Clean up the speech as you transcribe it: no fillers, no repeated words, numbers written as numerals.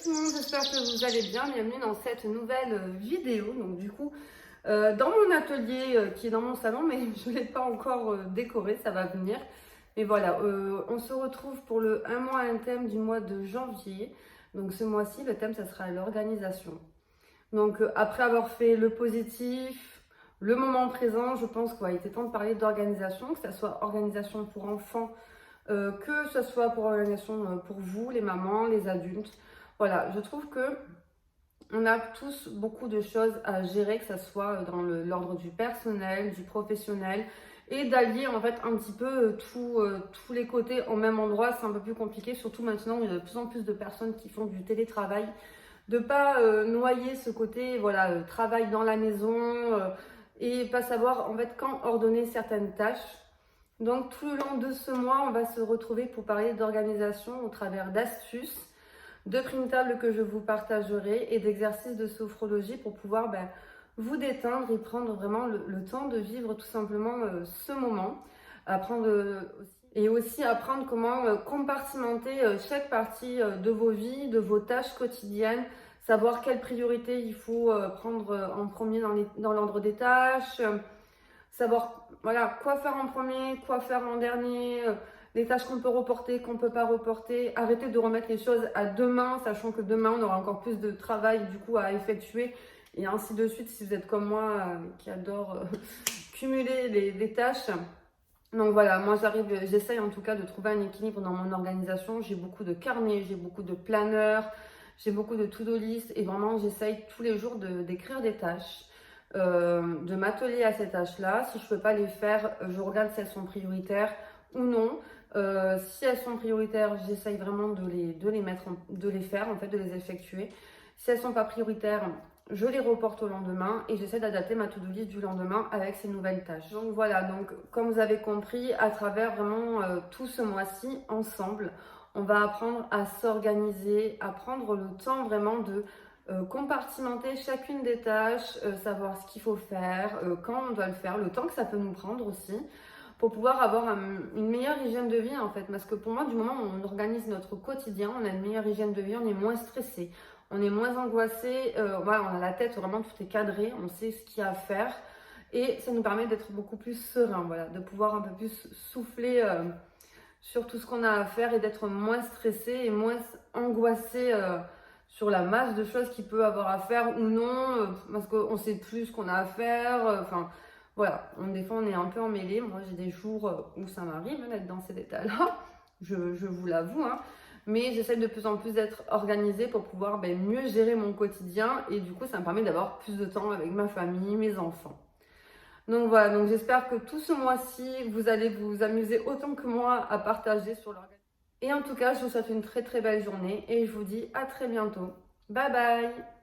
tout le monde, j'espère que vous allez bien. Bienvenue dans cette nouvelle vidéo. Donc du coup, dans mon atelier qui est dans mon salon, mais je ne l'ai pas encore décoré, ça va venir. Mais voilà, on se retrouve pour le un mois, un thème du mois de janvier. Donc ce mois-ci, le thème, ça sera l'organisation. Donc après avoir fait le positif, le moment présent, je pense qu'il était temps de parler d'organisation, que ce soit organisation pour enfants, que ce soit pour organisation pour vous, les mamans, les adultes. Voilà, je trouve que on a tous beaucoup de choses à gérer, que ce soit dans l'ordre du personnel, du professionnel, et d'allier en fait un petit peu tous les côtés au même endroit. C'est un peu plus compliqué, surtout maintenant où il y a de plus en plus de personnes qui font du télétravail, de pas noyer ce côté travail dans la maison et pas savoir en fait quand ordonner certaines tâches. Donc tout le long de ce mois, on va se retrouver pour parler d'organisation au travers d'astuces, de printable que je vous partagerai et d'exercices de sophrologie pour pouvoir vous détendre et prendre vraiment le temps de vivre tout simplement ce moment. Apprendre et aussi apprendre comment compartimenter chaque partie de vos vies, de vos tâches quotidiennes, savoir quelle priorité il faut prendre en premier dans l'ordre des tâches, savoir voilà, quoi faire en premier, quoi faire en dernier, les tâches qu'on peut reporter, qu'on ne peut pas reporter, arrêter de remettre les choses à demain, sachant que demain on aura encore plus de travail du coup à effectuer et ainsi de suite si vous êtes comme moi qui adore cumuler les tâches. Donc voilà, moi j'essaye en tout cas de trouver un équilibre dans mon organisation. J'ai beaucoup de carnets, j'ai beaucoup de planners, j'ai beaucoup de to-do list et vraiment j'essaye tous les jours d'écrire des tâches. De m'atteler à ces tâches-là. Si je ne peux pas les faire, je regarde si elles sont prioritaires ou non. Si elles sont prioritaires, j'essaye vraiment de les faire, en fait, de les effectuer. Si elles ne sont pas prioritaires, je les reporte au lendemain et j'essaie d'adapter ma to-do list du lendemain avec ces nouvelles tâches. Donc voilà, donc comme vous avez compris, à travers vraiment tout ce mois-ci, ensemble, on va apprendre à s'organiser, à prendre le temps vraiment de compartimenter chacune des tâches, savoir ce qu'il faut faire, quand on doit le faire, le temps que ça peut nous prendre aussi, pour pouvoir avoir une meilleure hygiène de vie en fait. Parce que pour moi, du moment où on organise notre quotidien, on a une meilleure hygiène de vie, on est moins stressé, on est moins angoissé, voilà, on a la tête, vraiment tout est cadré, on sait ce qu'il y a à faire. Et ça nous permet d'être beaucoup plus serein, voilà, de pouvoir un peu plus souffler sur tout ce qu'on a à faire et d'être moins stressé et moins angoissé sur la masse de choses qu'il peut avoir à faire ou non, parce qu'on sait plus ce qu'on a à faire. Enfin, voilà, des fois on est un peu emmêlé. Moi j'ai des jours où ça m'arrive d'être dans cet état-là, je vous l'avoue, hein. Mais j'essaie de plus en plus d'être organisée pour pouvoir mieux gérer mon quotidien et du coup ça me permet d'avoir plus de temps avec ma famille, mes enfants. Donc voilà, donc j'espère que tout ce mois-ci, vous allez vous amuser autant que moi à partager sur l'organisation. Et en tout cas, je vous souhaite une très très belle journée et je vous dis à très bientôt. Bye bye!